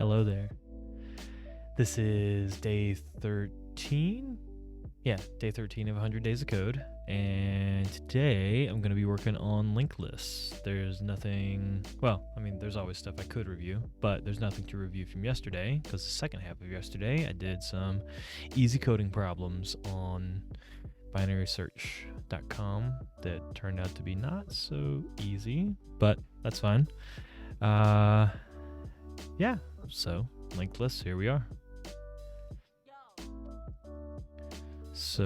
Hello there. This is day 13. Yeah, day 13 of 100 Days of Code. And today I'm going to be working on linked lists. There's nothing, well, I mean, there's always stuff I could review, but there's nothing to review from yesterday because the second half of yesterday I did some easy coding problems on binarysearch.com that turned out to be not so easy, but that's fine. Yeah, so linked lists, here we are. So,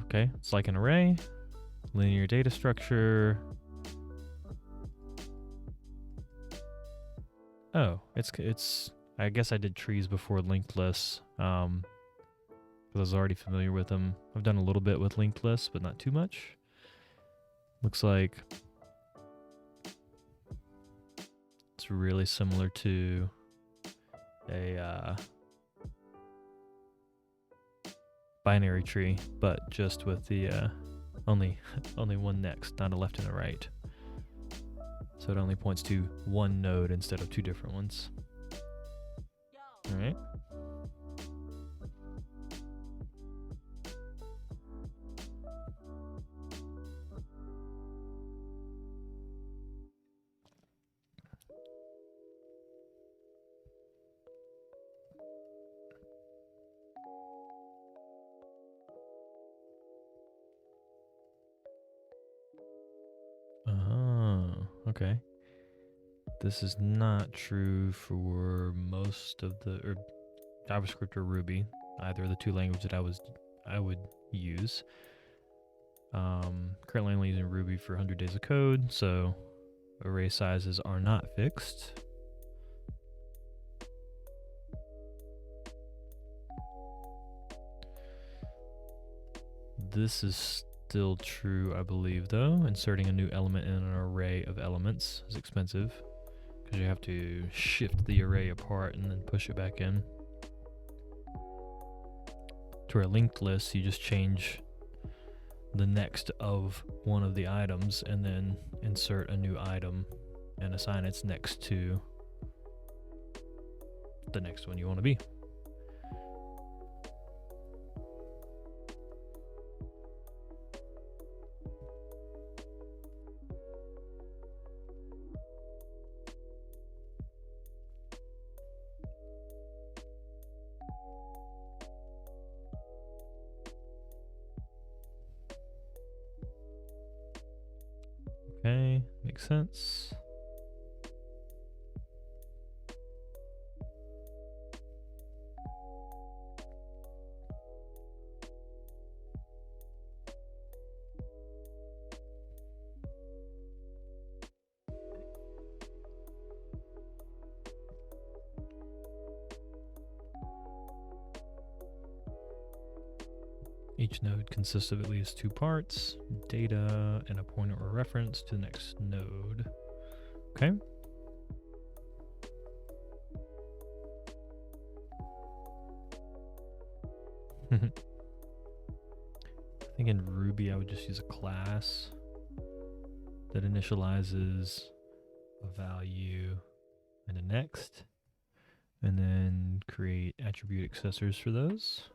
okay, it's like an array, linear data structure. Oh, it's I guess I did trees before linked lists, because I was already familiar with them. I've done a little bit with linked lists, but not too much. Looks like it's really similar to a binary tree, but just with the only one next, not a left and a right. So it only points to one node instead of two different ones. All right. Okay. This is not true for most of the JavaScript or Ruby, either of the two languages that I would use. Currently only using Ruby for 100 Days of Code, so array sizes are not fixed. This is still true, I believe, though. Inserting a new element in an array of elements is expensive because you have to shift the array apart and then push it back in. To a linked list, you just change the next of one of the items and then insert a new item and assign its next to the next one you want to be. Okay, makes sense. Each node consists of at least two parts, data and a pointer or reference to the next node. Okay. I think in Ruby I would just use a class that initializes a value and a next, and then create attribute accessors for those.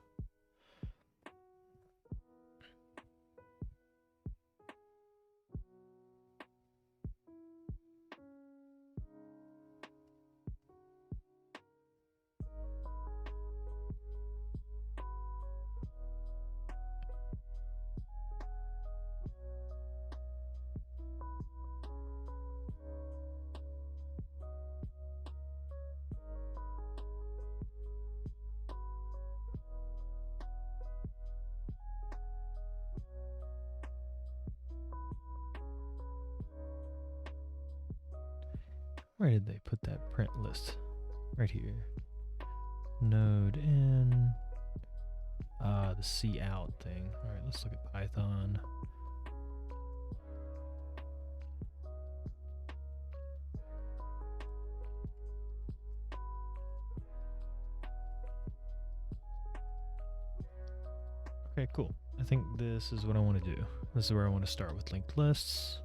Where did they put that print list? Right here. Node in. The C out thing. All right, let's look at Python. Okay, cool. I think this is what I want to do. This is where I want to start with linked lists.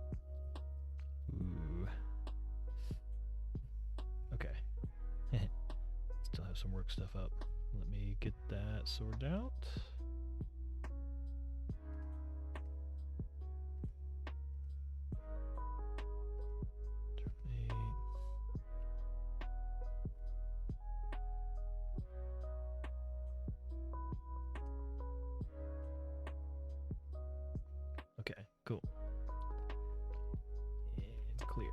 Ooh. Okay. some work stuff up. Let me get that sorted out. Okay, cool. And clear.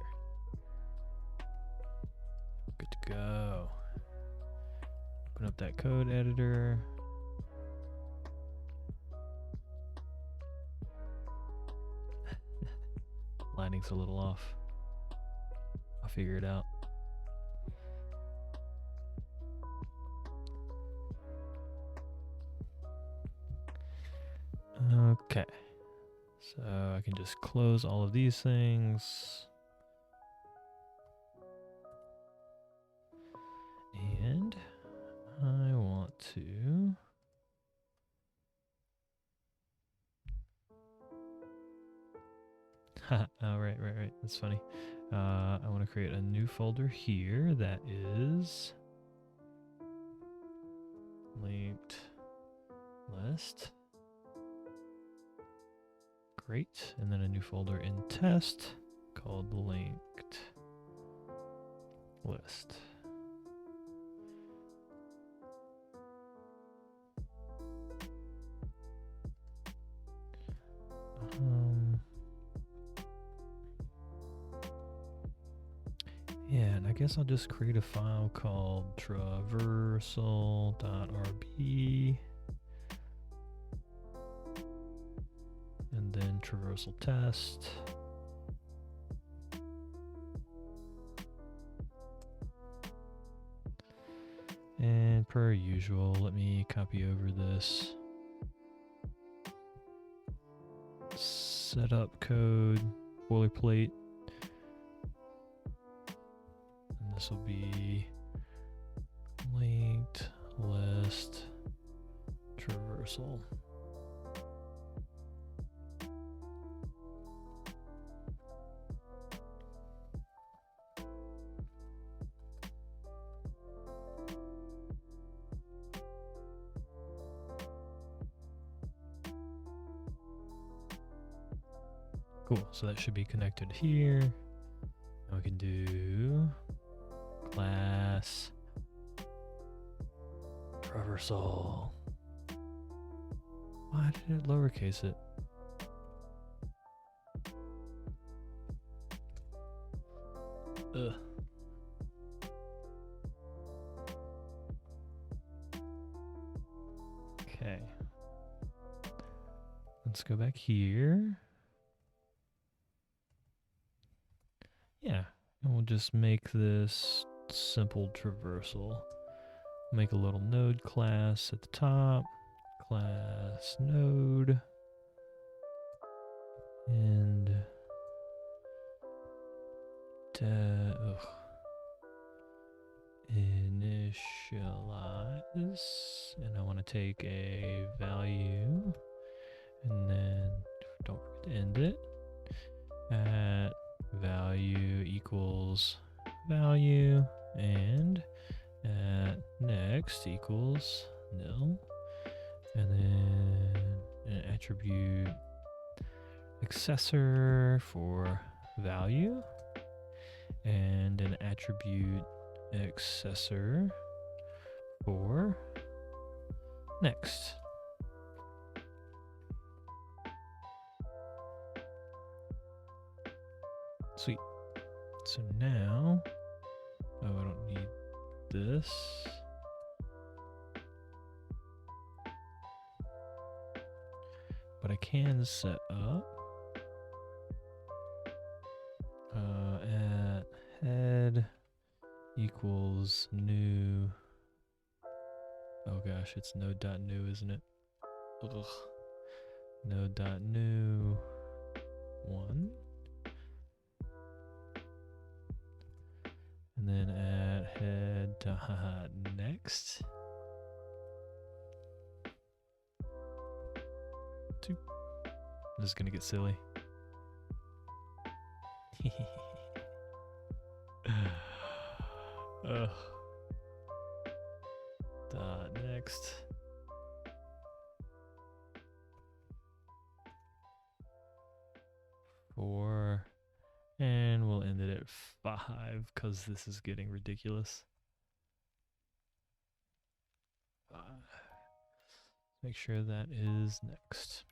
Good to go. Open up that code editor. Lighting's a little off. I'll figure it out. Okay. So I can just close all of these things. And I want to oh, right. That's funny. I want to create a new folder here that is linked list. Great. And then a new folder in test called linked list. Yeah, and I guess I'll just create a file called traversal.rb and then traversal test. And per usual, let me copy over this setup code boilerplate. And this will be linked list traversal. Cool, so that should be connected here. Now we can do class traversal. Why did it lowercase it? Ugh. Okay. Let's go back here. Yeah, and we'll just make this simple traversal. Make a little node class at the top, class node, and initialize, and I want to take a value, and then don't forget to end it at value equals value, and at next equals nil, and then an attribute accessor for value, and an attribute accessor for next. Sweet. So now, oh, I don't need this. But I can set up at head equals new. Oh gosh, it's node.new, isn't it? Ugh. Node.new 1. And then at head next 2. This is gonna get silly. Ugh. next? Four. And we'll end it at 5 because this is getting ridiculous. 5. Make sure that is next.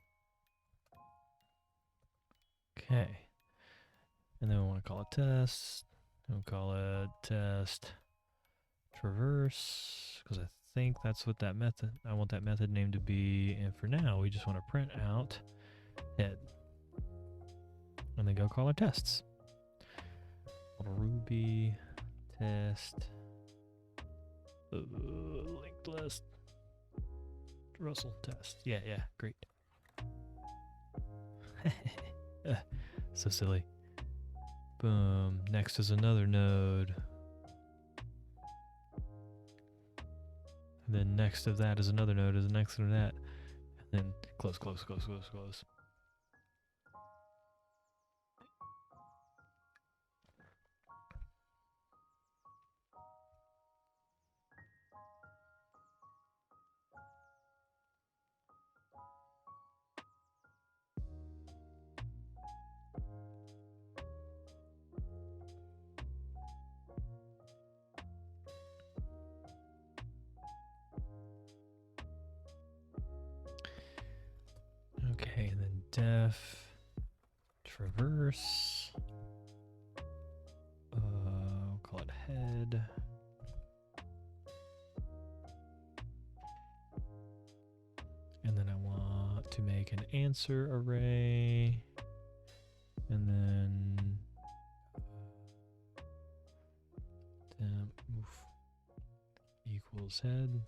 Okay. And then we want to call it test. We'll call it test traverse because I think that's what that method, I want that method name to be. And for now, we just want to print out head. And then go call our tests. Ruby test linked list Russell test. Yeah, great. So silly. Boom. Next is another node. And then next of that is another node, is next to that. And then close. Okay, and then def traverse. We'll call it head. And then I want to make an answer array. And then temp equals head.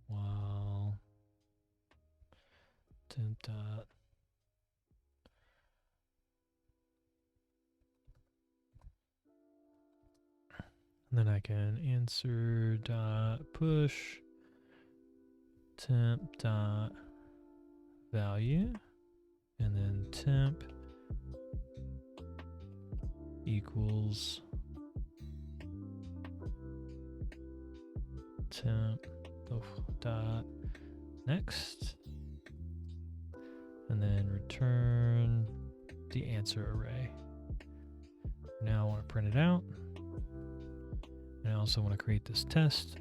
While temp dot and then I can answer dot push temp dot value, and then temp equals temp dot next, and then return the answer array. Now I want to print it out, and I also want to create this test.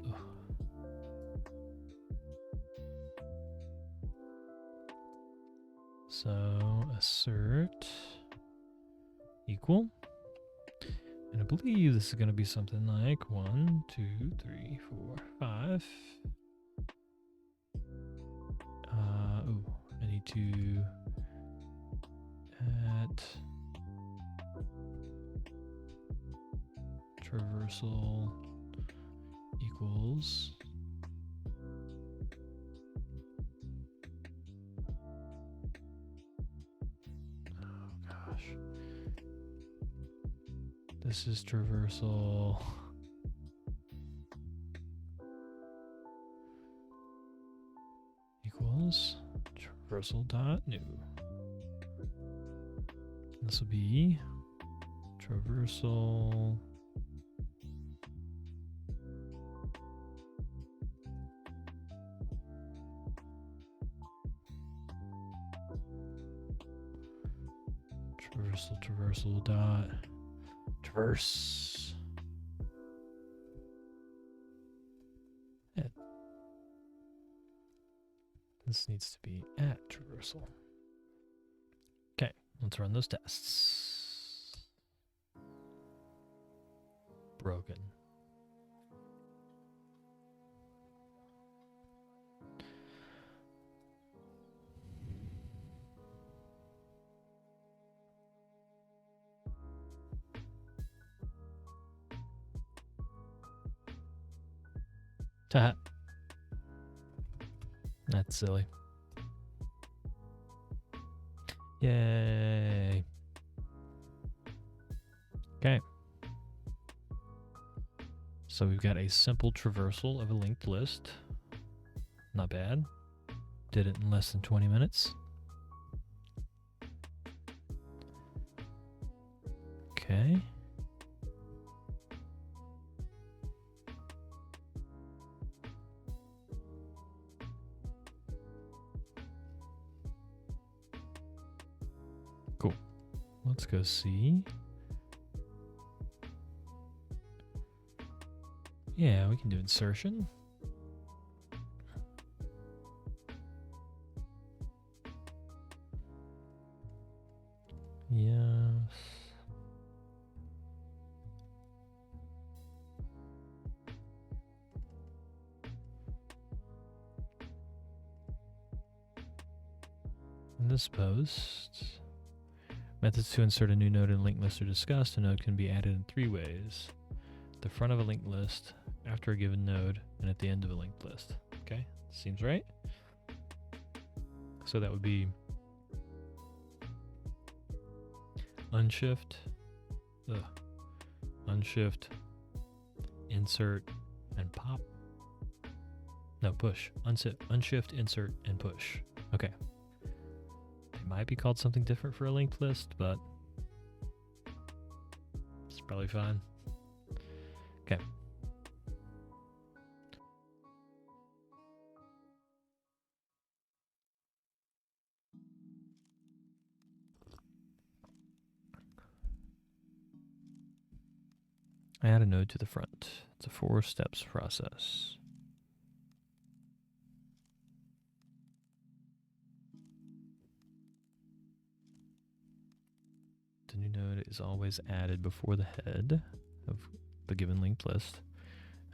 So assert equal, and I believe this is going to be something like 1, 2, 3, 4, 5. I need to at traversal equals this is traversal equals traversal dot new. This will be traversal traversal dot traverse head. This needs to be at traversal. Okay, let's run those tests. Broken. That's silly. Yay. Okay. So we've got a simple traversal of a linked list. Not bad. Did it in less than 20 minutes. Okay. Let's go see. Yeah, we can do insertion. Yes. In this post, methods to insert a new node in a linked list are discussed. A node can be added in 3 ways. The front of a linked list, after a given node, and at the end of a linked list. Okay, seems right. So that would be unshift, insert, and pop. No, push. Unshift, insert, and push. Okay. They might be called something different for a linked list, but it's probably fine. Okay. Add a node to the front. It's a 4 steps process. The new node is always added before the head of the given linked list,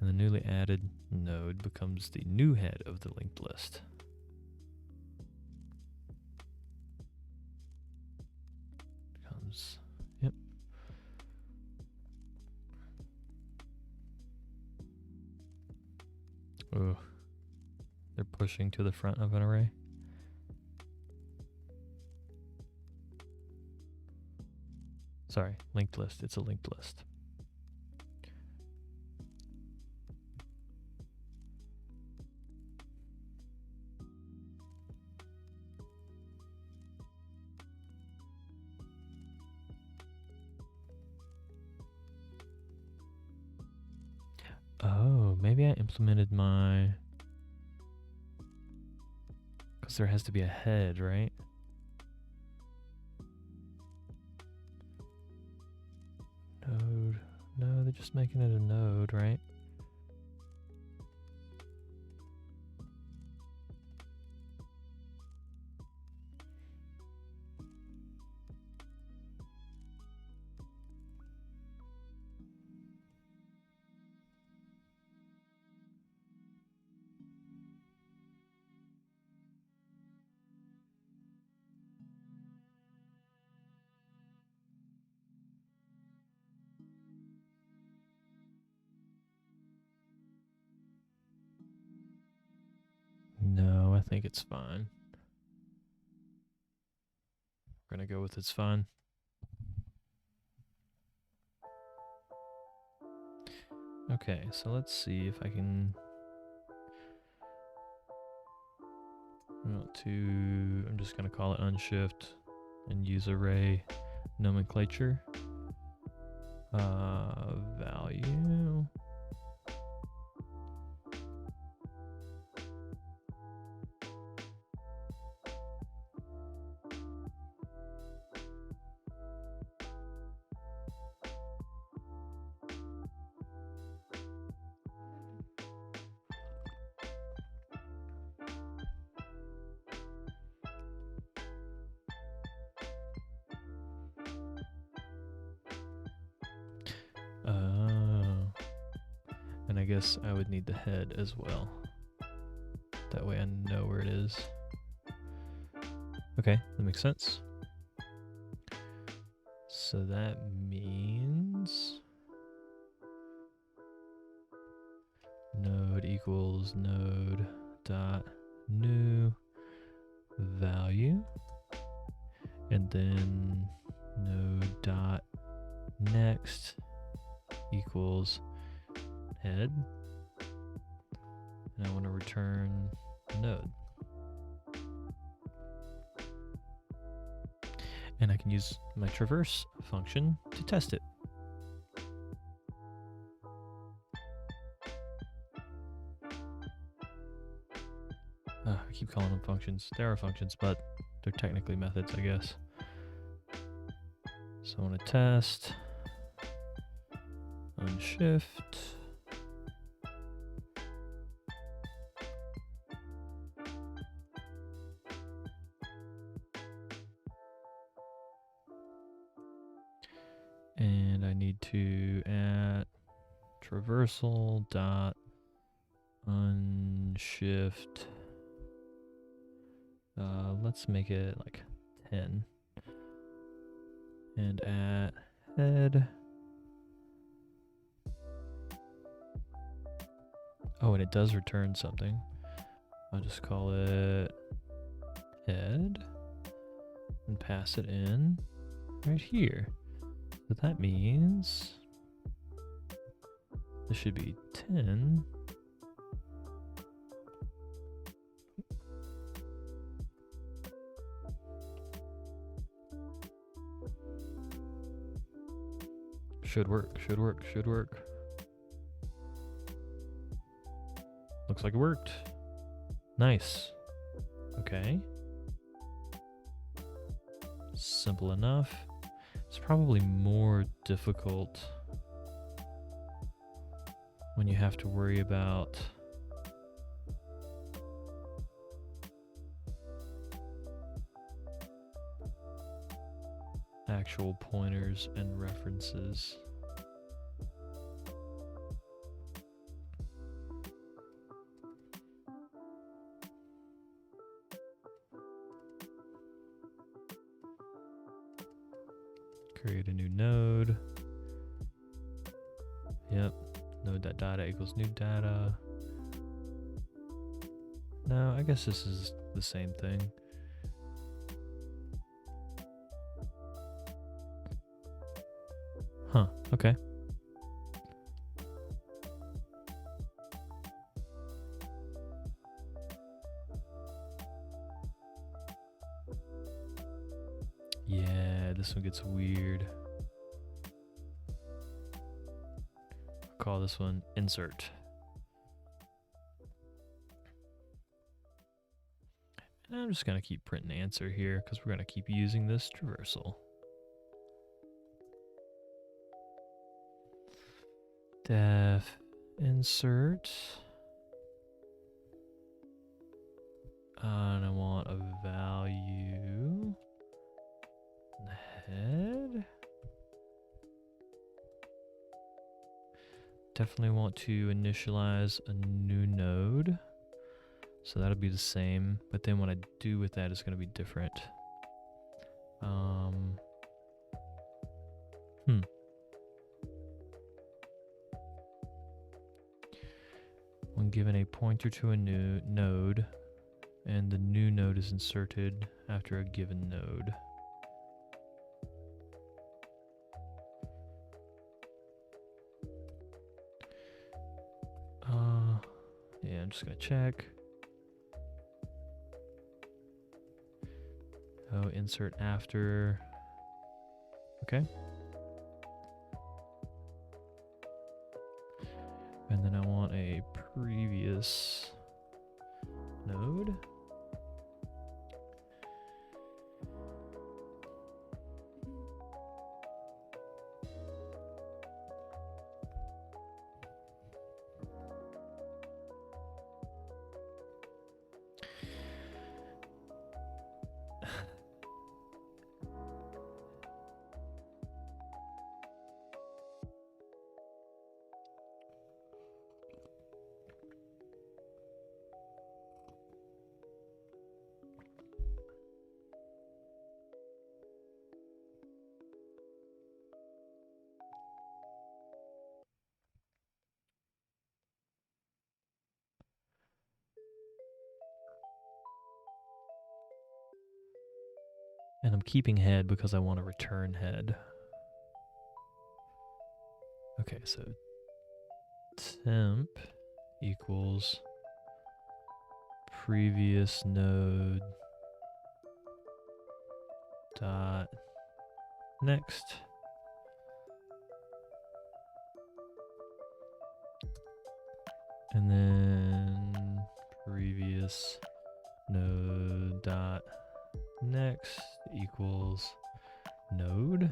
and the newly added node becomes the new head of the linked list. Yep. Oh, they're pushing to the front of an array. Sorry, linked list. It's a linked list. Oh, maybe I implemented my... Because there has to be a head, right? Node. No, they're just making it a node, right? No, I think it's fine. We're gonna go with it's fine. Okay, so let's see if I can... I'm just gonna call it unshift and use array nomenclature. Value. And I guess I would need the head as well. That way I know where it is. Okay, that makes sense. So that means node equals node dot new value, and then node dot next equals head, and I want to return node. And I can use my traverse function to test it. I keep calling them functions. They are functions, but they're technically methods, I guess. So I want to test, unshift. And I need to add traversal dot unshift. Let's make it like 10. And at head. Oh, and it does return something. I'll just call it head and pass it in right here. So that means this should be 10. Should work, should work, should work. Looks like it worked. Nice. Okay. Simple enough. It's probably more difficult when you have to worry about actual pointers and references. Create a new node. Yep. Node.data equals new data. No, I guess this is the same thing. Huh, okay. Yeah, this one gets weird. I'll call this one insert. And I'm just going to keep printing answer here because we're going to keep using this traversal. Def insert. And I want a value. Head. Definitely want to initialize a new node. So that'll be the same, but then what I do with that is going to be different. When given a pointer to a new node, and the new node is inserted after a given node. Yeah, I'm just going to check. Oh, insert after. Okay. And then I want a previous node. And I'm keeping head because I want to return head. Okay, so temp equals previous node dot next. And then previous node dot next equals node.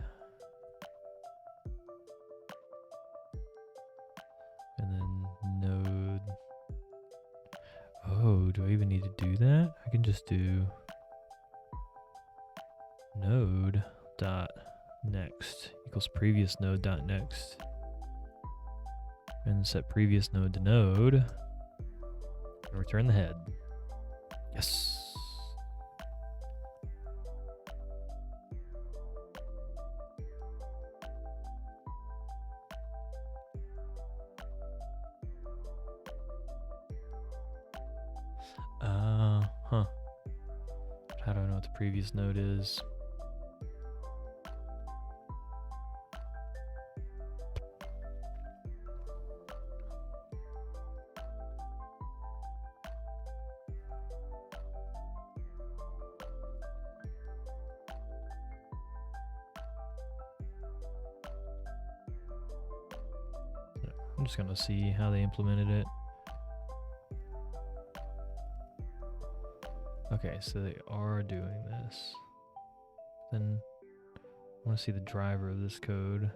do I even need to do that? I can just do node dot next equals previous node dot next, and set previous node to node, and return the head. Yes. Huh. How do I know what the previous node is? I'm just gonna see how they implemented it. Okay, so they are doing this. Then I want to see the driver of this code.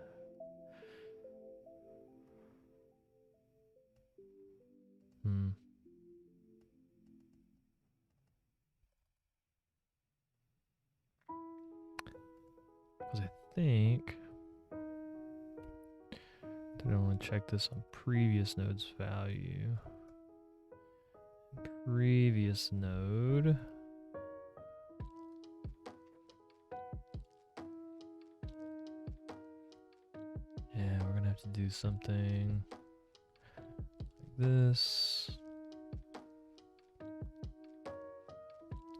Because I think that I want to check this on previous node's value. Previous node. Yeah, we're gonna have to do something like this.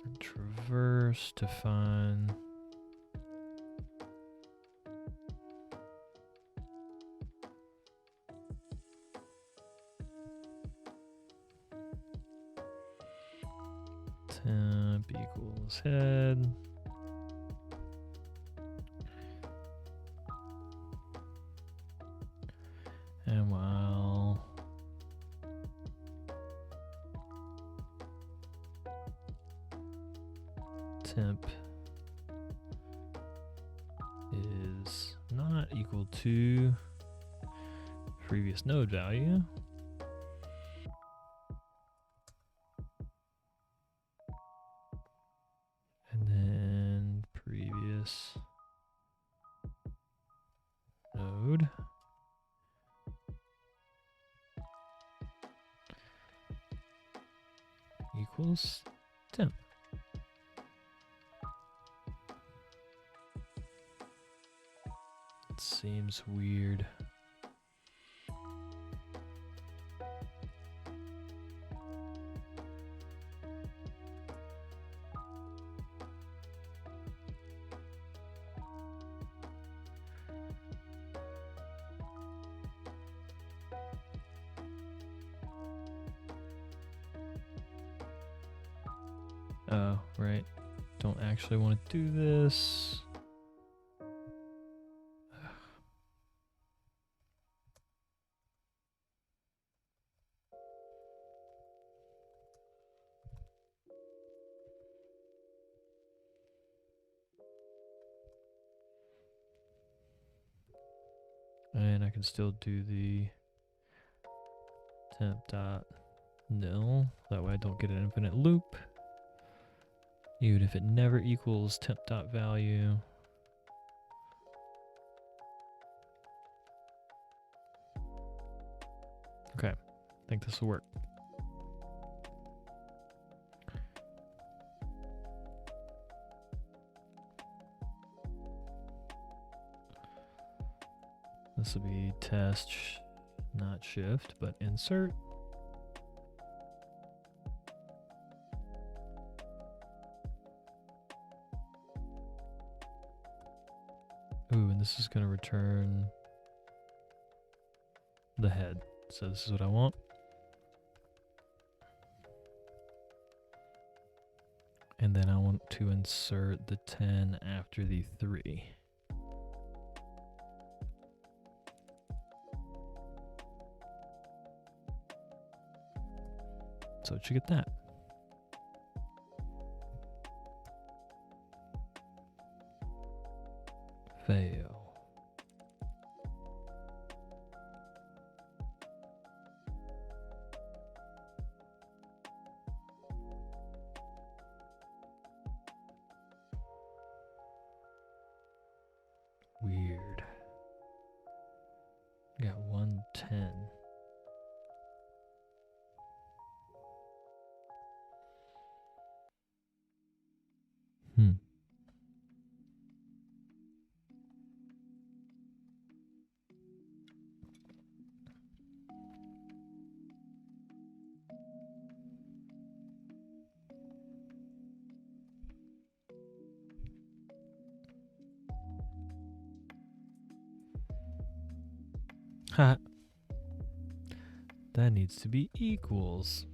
And traverse to find temp equals head. And while temp is not equal to previous node value, and then previous node equals temp. It seems weird. Oh, right. Don't actually want to do this. And I can still do the temp dot nil. That way I don't get an infinite loop. Even if it never equals temp dot value. Okay, I think this will work. This will be test, not shift, but insert. Ooh, and this is going to return the head. So this is what I want. And then I want to insert the 10 after the 3. So it should get that. Fail. Hmm. Ha. That needs to be equals.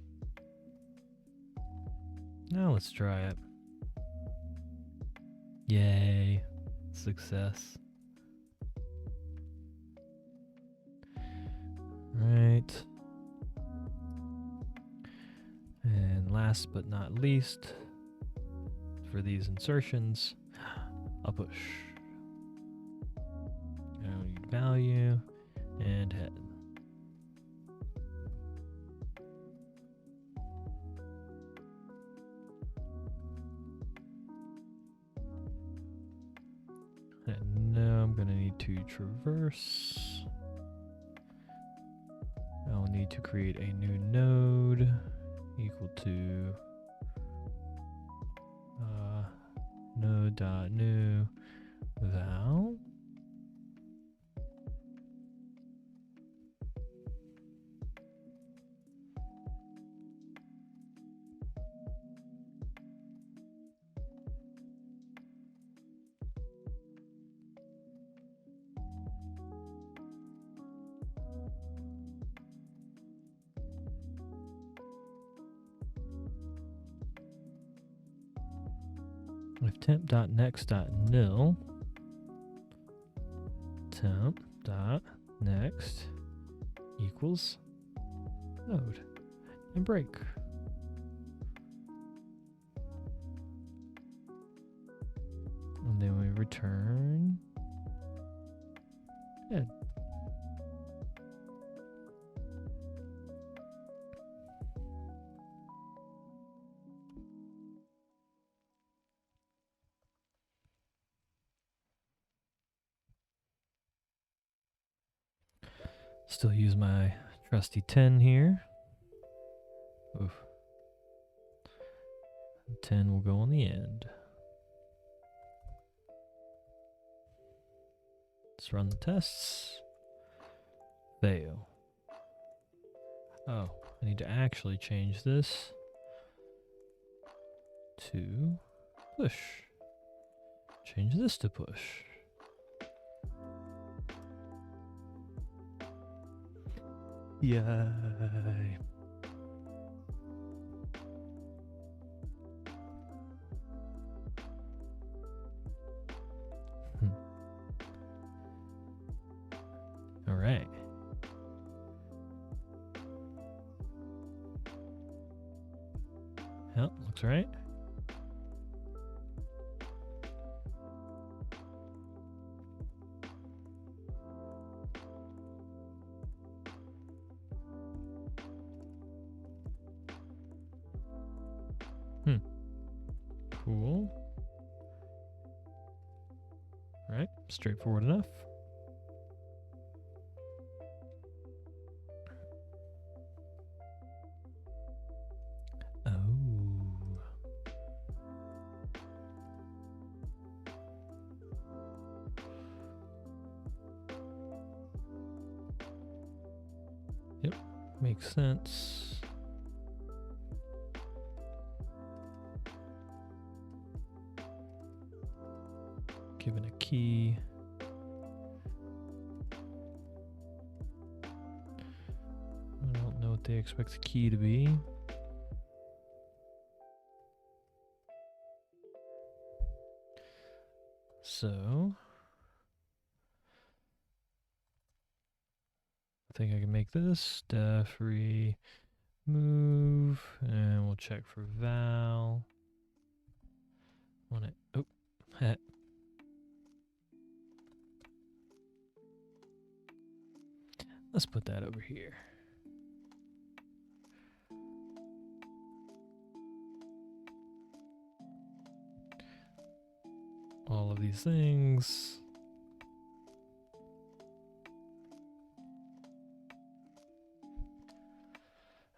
Now let's try it. Yay. Success. Right. And last but not least, for these insertions, I'll push. I don't need value and head. And now I'm going to need to traverse. I'll need to create a new node equal to node.new val. If temp.next.nil, temp.next equals node and break. And then we return head. Still use my trusty 10 here. Oof. 10 will go on the end. Let's run the tests. Fail. Oh, I need to actually change this to push. Change this to push. Yay. All right. Yep, looks right. Cool. All right, straightforward enough. Oh. Yep, makes sense. Given a key. I don't know what they expect the key to be. So I think I can make this def remove, and we'll check for val. Want it? Oh, heh. Let's put that over here. All of these things.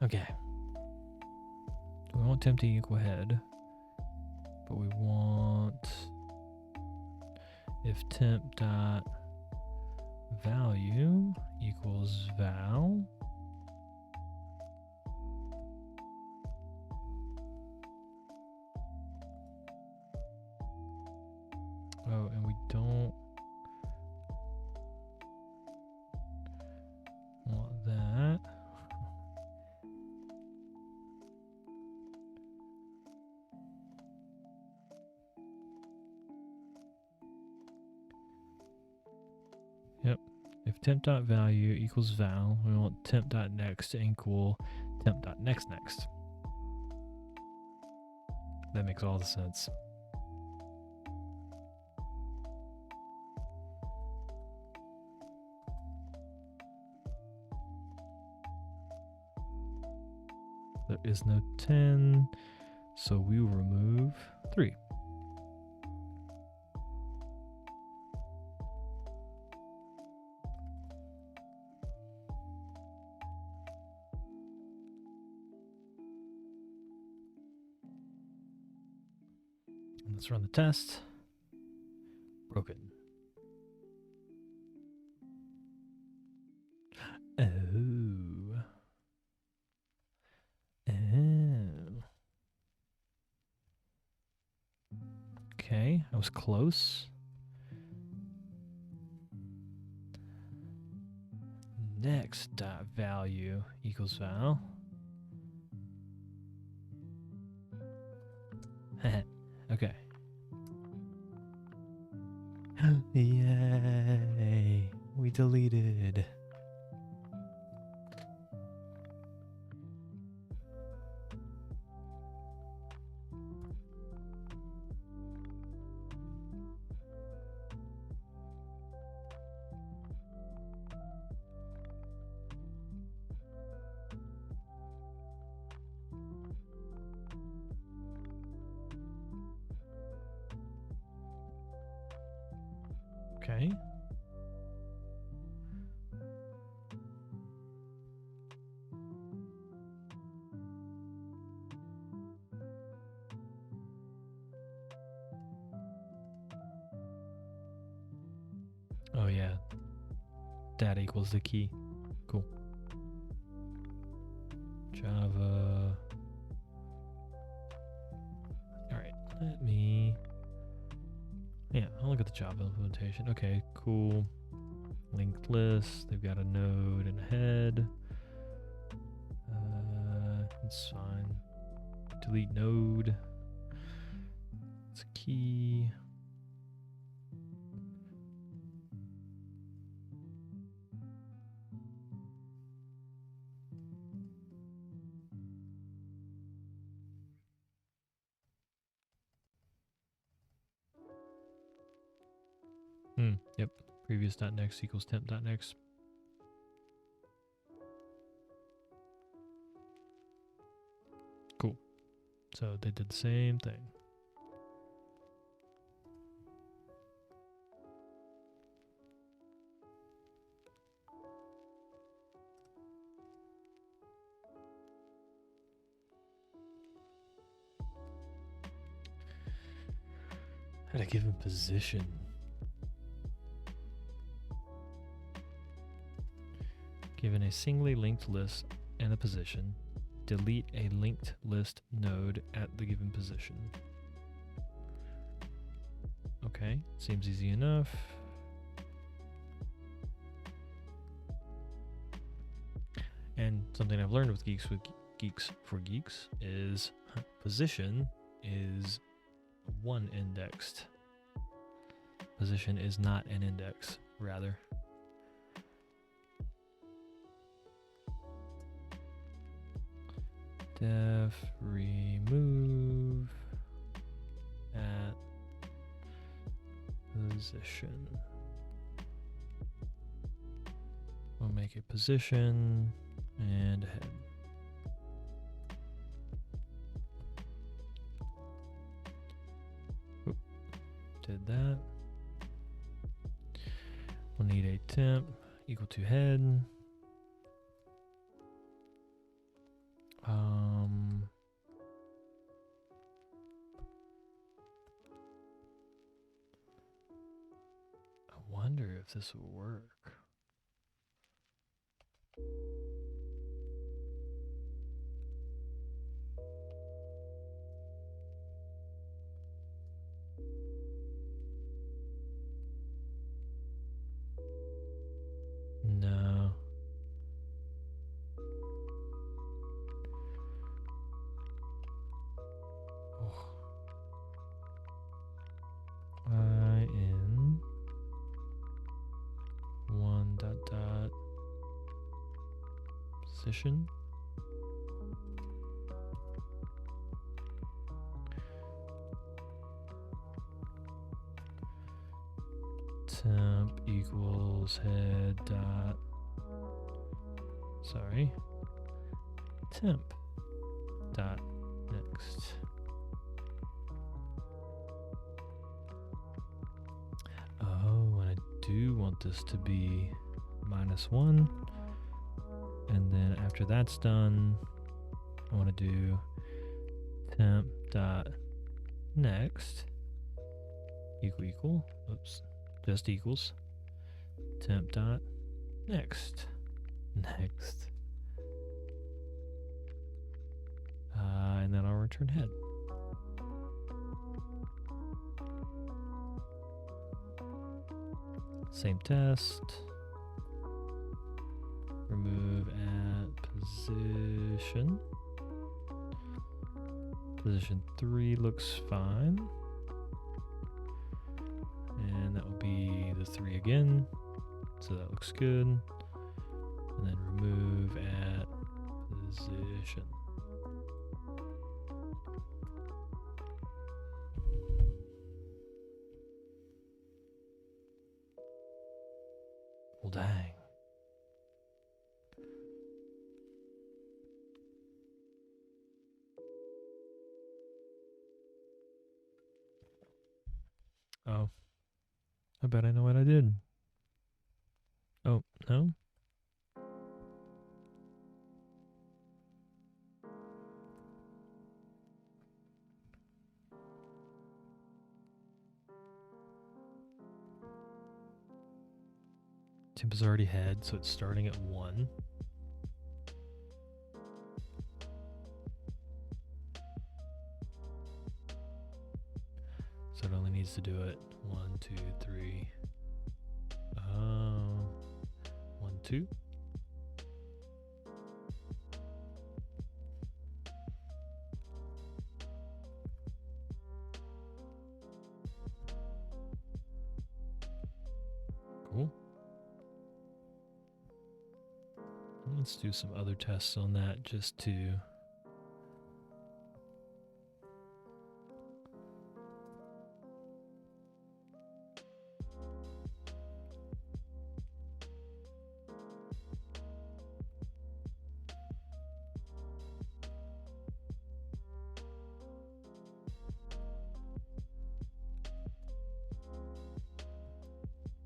Okay. We want temp to equal head, but but we want if temp dot value equals val. Oh, and we don't want that. Yep. If temp.value equals val, we want temp.next to equal temp.next next. That makes all the sense. There is no 10, so we will remove 3. Let's run the test. Broken. Oh. Oh. Okay, I was close. Next dot value equals val. Okay. Yay! We deleted. Okay. Oh yeah. That equals the key. Cool. Java. Alright, let me... Yeah, I'll look at the Java implementation. Okay, cool. Linked list. They've got a node and a head. It's fine. Delete node. It's a key. Yep. Previous.next equals temp.next. Cool. So they did the same thing. At a given position. Given a singly linked list and a position, delete a linked list node at the given position. Okay, seems easy enough. And something I've learned with Geeks for Geeks is position is one indexed. Position is not an index, rather. Def remove at position. We'll make a position and a head. Oop, did that. We'll need a temp equal to head. wonder if this will work. No. Oh. I in 1 dot dot position. Temp equals head dot, sorry, temp dot next. Oh, and I do want this to be -1. And then after that's done, I want to do temp dot next equal, oops, just equals temp dot next. And then I'll return head. Same test. Remove at position. Position 3 looks fine. And that will be the 3 again. So that looks good. And then remove at position. Well, dang. Oh. I bet I know what I did. Oh, no? Temp is already head, so it's starting at 1. So it only needs to do it 1, 2, 3. 1, 2. Cool. Let's do some other tests on that just to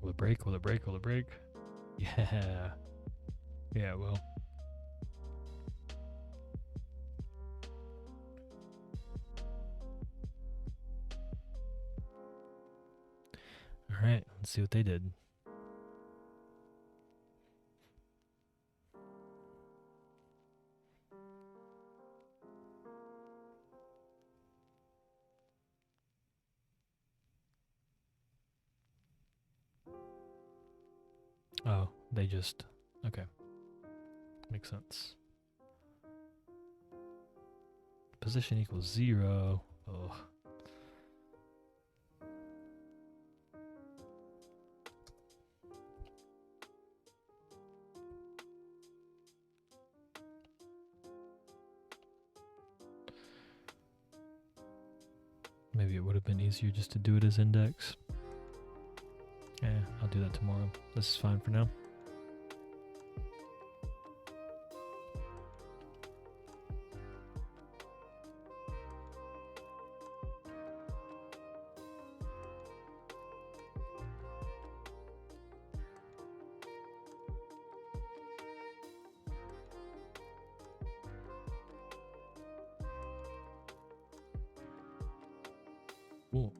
will it break? Will it break? Will it break? Yeah. Yeah, it will. All right, let's see what they did. Oh, they just, okay. Makes sense. Position equals 0. Oh. Maybe it would have been easier just to do it as index. Yeah, I'll do that tomorrow. This is fine for now. Cool.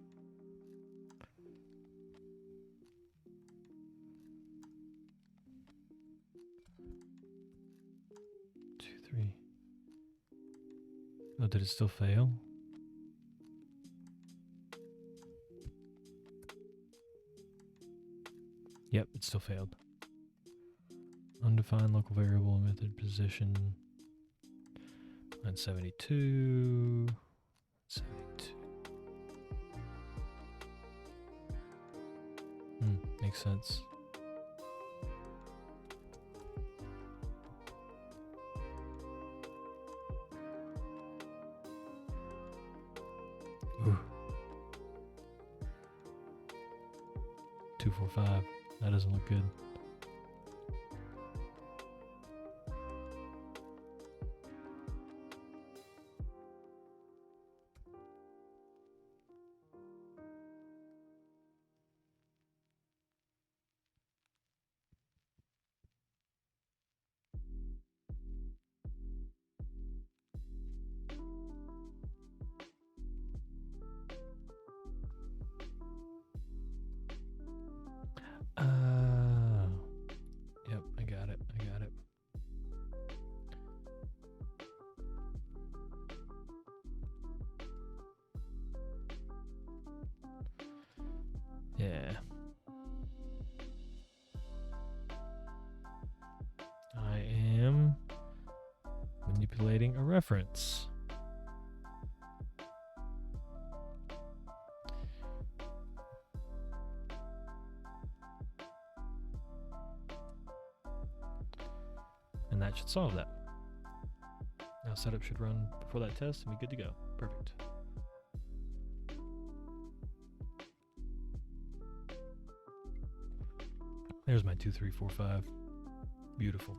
Oh, did it still fail? Yep, it still failed. Undefined local variable method position. Line 72. 72. Makes sense. Ooh. 245. That doesn't look good. Yep, I got it. Yeah. I am manipulating a reference. And that should solve that. Now setup should run before that test and be good to go. Perfect. There's my 2, 3, 4, 5. Beautiful.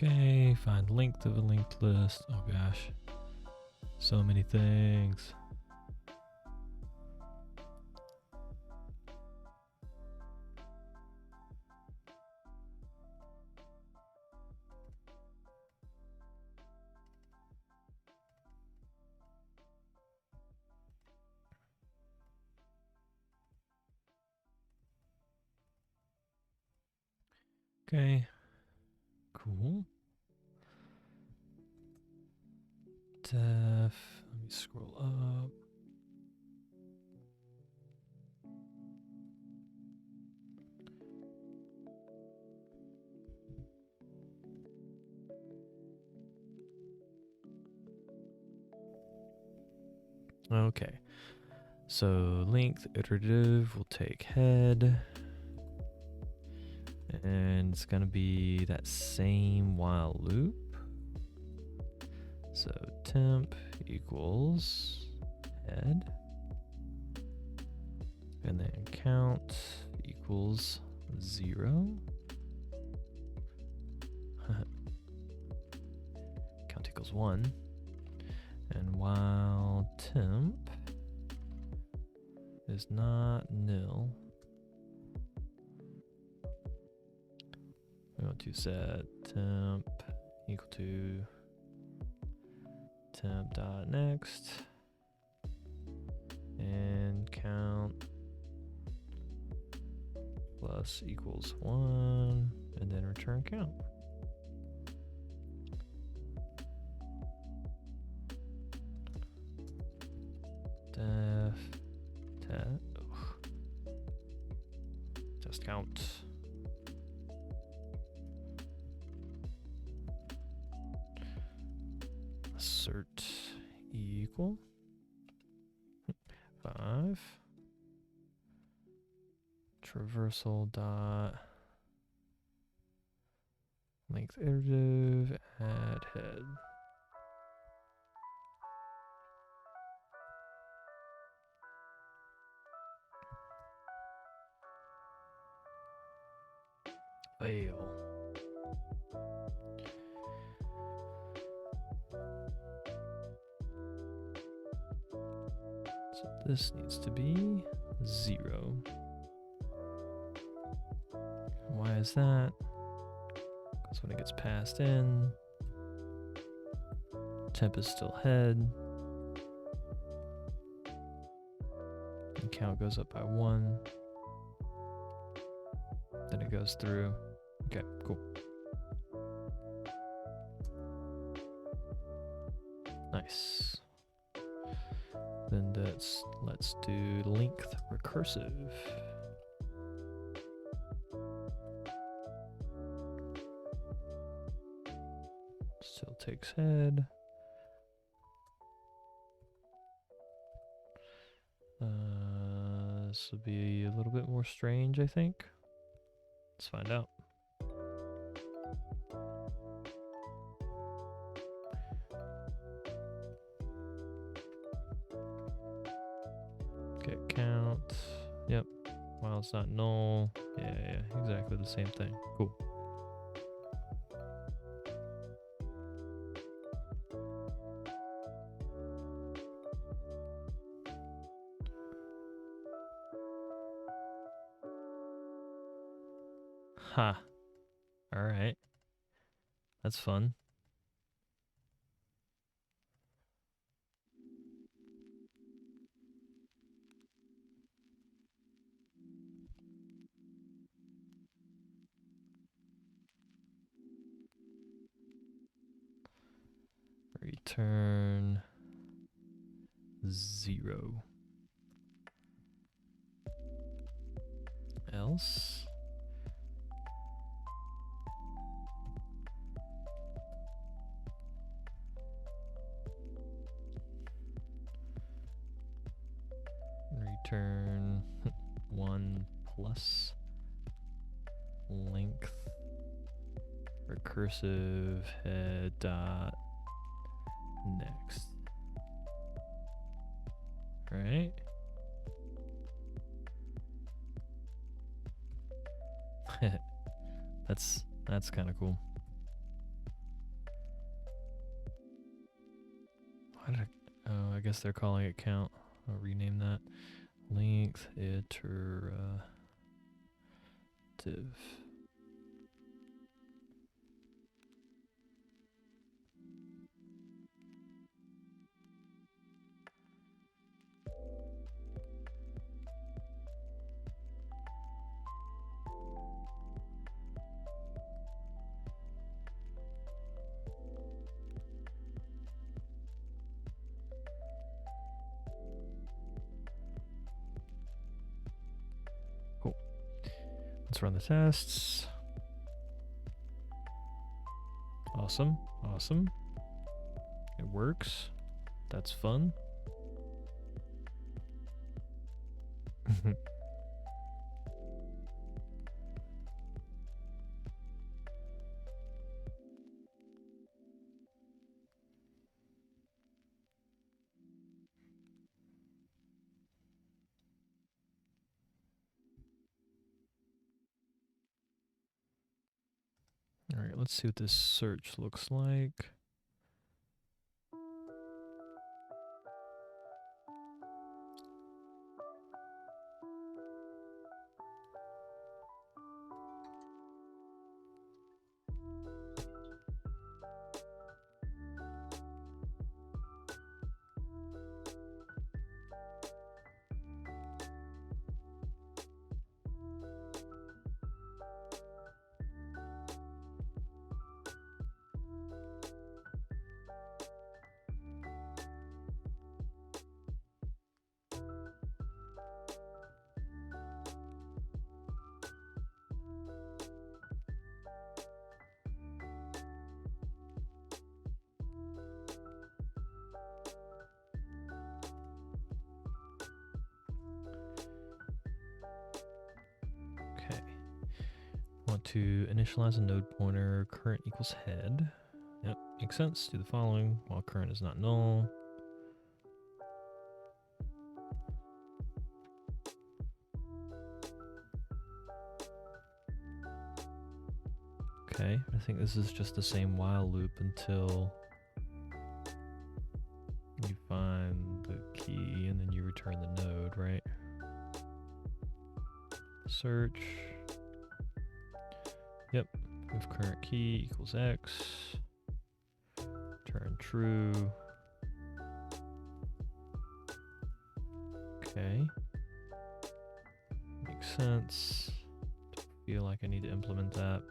Okay, find length of a linked list. Oh gosh. So many things. Okay. Cool. Def. Let me scroll up. Okay. So length iterative will take head. And it's going to be that same while loop. So temp equals head. And then count equals 0. Count equals 1. And while temp is not nil, we want to set temp equal to temp.next and count plus equals 1 and then return count. Def test count. Assert equal 5. Traversal dot length iterative add head. Fail. this needs to be 0. Why is that? Because when it gets passed in, temp is still head. And count goes up by 1. Then it goes through. Okay, cool. Nice. Then let's do length recursive. Still takes head. This will be a little bit more strange, I think. Let's find out. Get count. Yep. While it's not null. Yeah, exactly the same thing. Cool. Ha. All right. That's fun. Return 0. Else. Return 1 plus length recursive head dot next. Right? That's kind of cool. Why did I guess they're calling it count. I'll rename that. Length iterative. Cool. Let's run the tests. Awesome. Awesome. It works. That's fun. All right, let's see what this search looks like. Want to initialize a node pointer, current equals head. Yep, makes sense. Do the following while current is not null. Okay, I think this is just the same while loop until you find the key and then you return return the node, right? Search. Yep. If current key equals X. Return true. Okay. Makes sense. Don't feel like I need to implement that.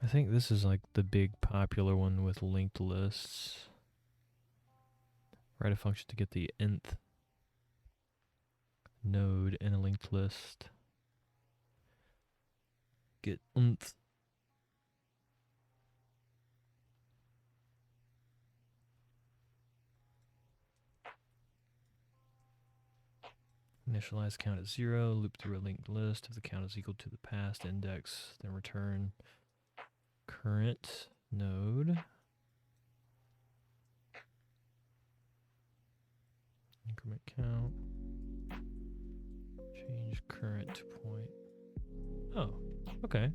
I think this is like the big popular one with linked lists. Write a function to get the nth node in a linked list. Get nth. Initialize count at 0, loop through a linked list. If the count is equal to the past index, then return current node. Increment count. Change current to point. Oh, okay.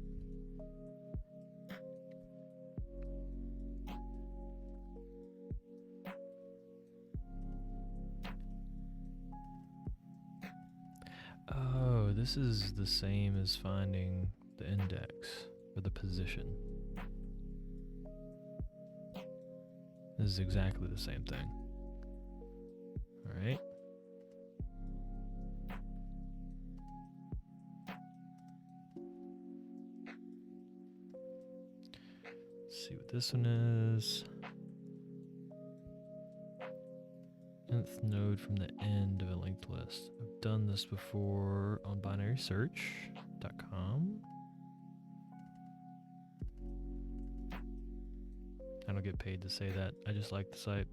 Oh, this is the same as finding the index or the position. This is exactly the same thing. All right. Let's see what this one is. Nth node from the end of a linked list. I've done this before on binarysearch.com. I don't get paid to say that. I just like the site.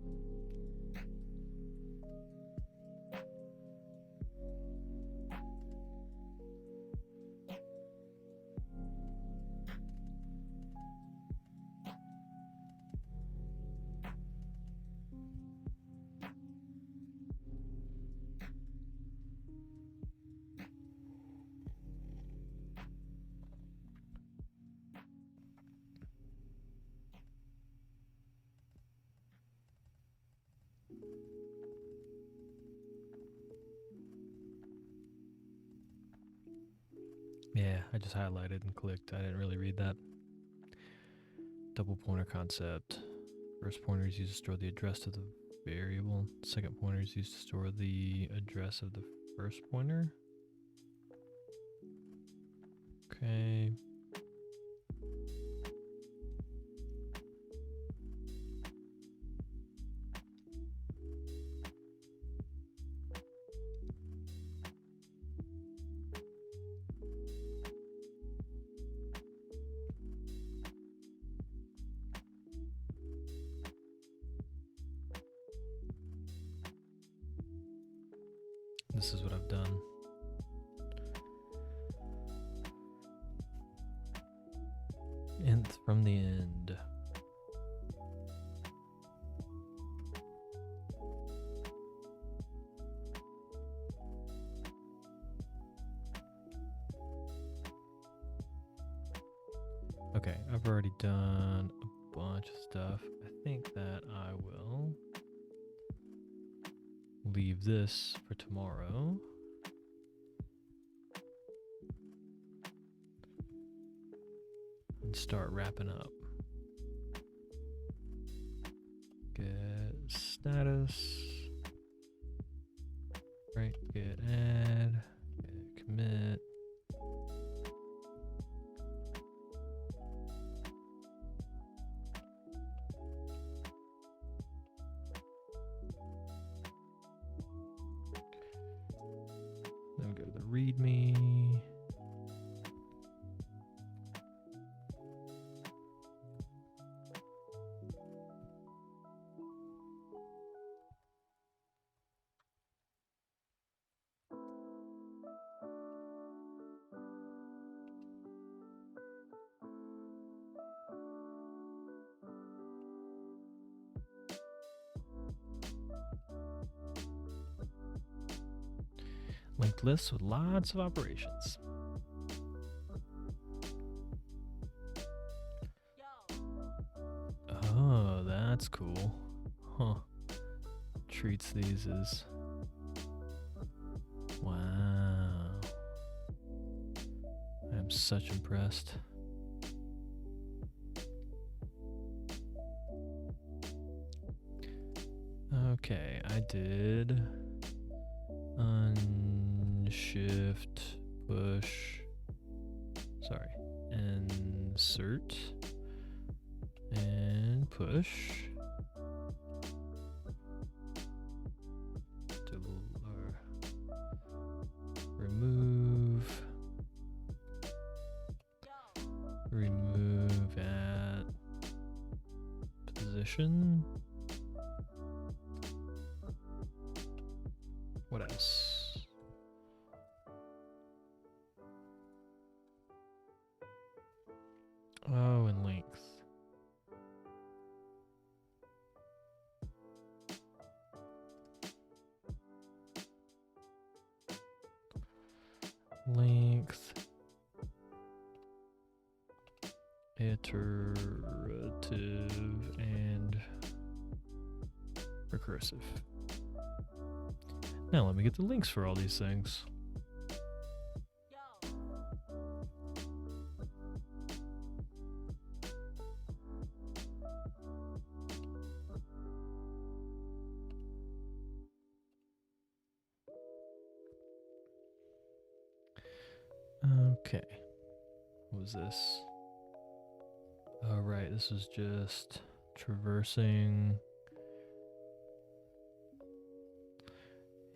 Yeah, I just highlighted and clicked. I didn't really read that. Double pointer concept. First pointer is used to store the address of the variable. Second pointer is used to store the address of the first pointer. Okay. This is what I've done. Nth from the end. Okay, I've already done a bunch of stuff. I think that I will leave this for tomorrow. And start wrapping up. Get status. Right, get add, get commit. Then go to the README. Linked lists with lots of operations. Oh. That's cool. Huh. Treats these as... Wow. I'm such impressed. Okay, I did unshift, push, sorry, insert, and push. Remove at position. What else? Oh, and length. Length. Iterative and recursive. Now let me get the links for all these things. Okay. What was this? Oh, right. This is just traversing.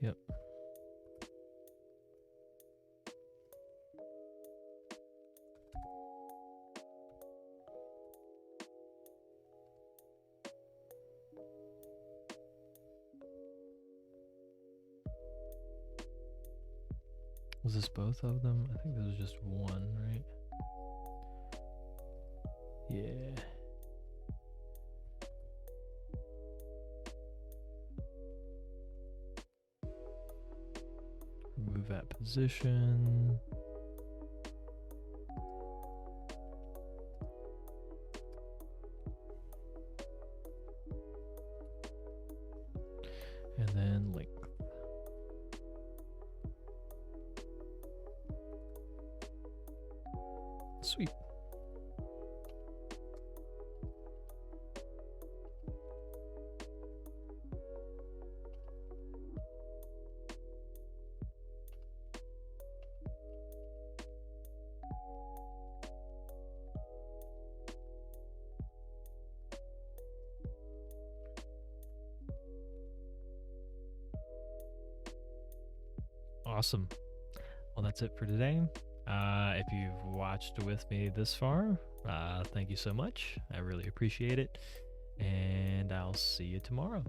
Yep. Was this both of them? I think this was just one, right? Yeah. Remove at position. And then length. Sweet. Awesome. Well, that's it for today. If you've watched with me this far, thank you so much. I really appreciate it. And I'll see you tomorrow.